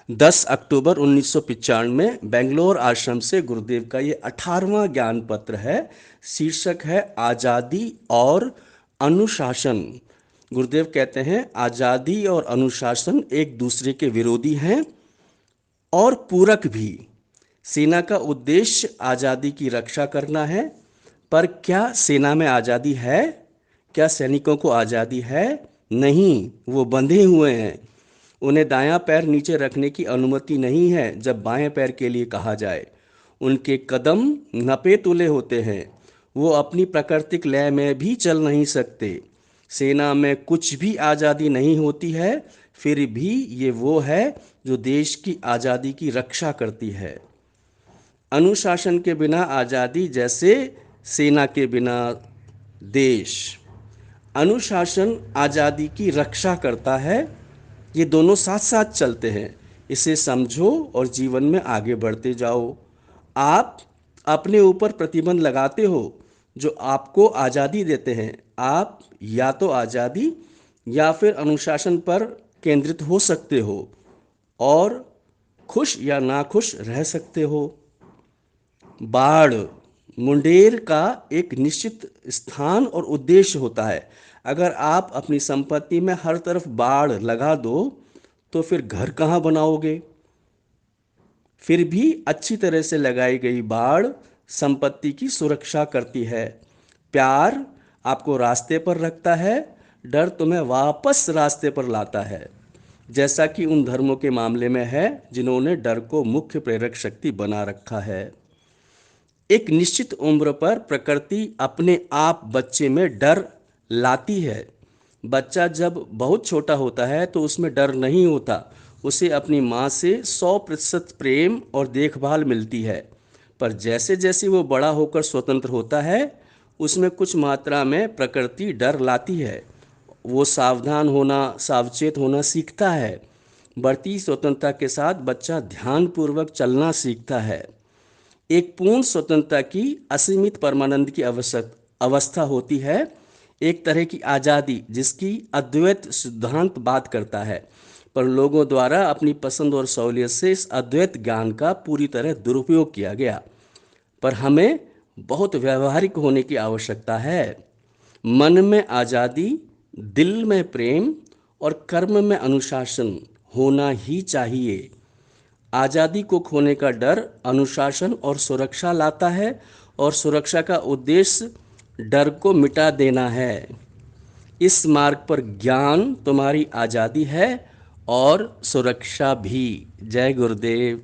10 अक्टूबर 1995 बेंगलोर आश्रम से गुरुदेव का ये 18वां ज्ञान पत्र है। शीर्षक है आज़ादी और अनुशासन। गुरुदेव कहते हैं आज़ादी और अनुशासन एक दूसरे के विरोधी हैं और पूरक भी। सेना का उद्देश्य आज़ादी की रक्षा करना है, पर क्या सेना में आज़ादी है? क्या सैनिकों को आज़ादी है? नहीं, वो बंधे हुए हैं। उन्हें दायां पैर नीचे रखने की अनुमति नहीं है जब बाएं पैर के लिए कहा जाए। उनके कदम नपे तुले होते हैं। वो अपनी प्राकृतिक लय में भी चल नहीं सकते। सेना में कुछ भी आज़ादी नहीं होती है, फिर भी ये वो है जो देश की आज़ादी की रक्षा करती है। अनुशासन के बिना आज़ादी जैसे सेना के बिना देश। अनुशासन आज़ादी की रक्षा करता है। ये दोनों साथ साथ चलते हैं। इसे समझो और जीवन में आगे बढ़ते जाओ। आप अपने ऊपर प्रतिबंध लगाते हो जो आपको आज़ादी देते हैं। आप या तो आज़ादी या फिर अनुशासन पर केंद्रित हो सकते हो और खुश या नाखुश रह सकते हो। बाढ़ मुंडेर का एक निश्चित स्थान और उद्देश्य होता है। अगर आप अपनी संपत्ति में हर तरफ बाढ़ लगा दो तो फिर घर कहाँ बनाओगे? फिर भी अच्छी तरह से लगाई गई बाड़ संपत्ति की सुरक्षा करती है। प्यार आपको रास्ते पर रखता है, डर तुम्हें वापस रास्ते पर लाता है, जैसा कि उन धर्मों के मामले में है जिन्होंने डर को मुख्य प्रेरक शक्ति बना रखा है। एक निश्चित उम्र पर प्रकृति अपने आप बच्चे में डर लाती है। बच्चा जब बहुत छोटा होता है तो उसमें डर नहीं होता। उसे अपनी माँ से 100% प्रेम और देखभाल मिलती है। पर जैसे जैसे वो बड़ा होकर स्वतंत्र होता है, उसमें कुछ मात्रा में प्रकृति डर लाती है। वो सावधान होना, सावचेत होना सीखता है। बढ़ती स्वतंत्रता के साथ बच्चा ध्यानपूर्वक चलना सीखता है। एक पूर्ण स्वतंत्रता की असीमित परमानंद की अवस्था होती है। एक तरह की आज़ादी जिसकी अद्वैत सिद्धांत बात करता है, पर लोगों द्वारा अपनी पसंद और सहूलियत से इस अद्वैत ज्ञान का पूरी तरह दुरुपयोग किया गया। पर हमें बहुत व्यवहारिक होने की आवश्यकता है। मन में आज़ादी, दिल में प्रेम और कर्म में अनुशासन होना ही चाहिए। आज़ादी को खोने का डर अनुशासन और सुरक्षा लाता है, और सुरक्षा का उद्देश्य डर को मिटा देना है। इस मार्ग पर ज्ञान तुम्हारी आज़ादी है और सुरक्षा भी। जय गुरुदेव।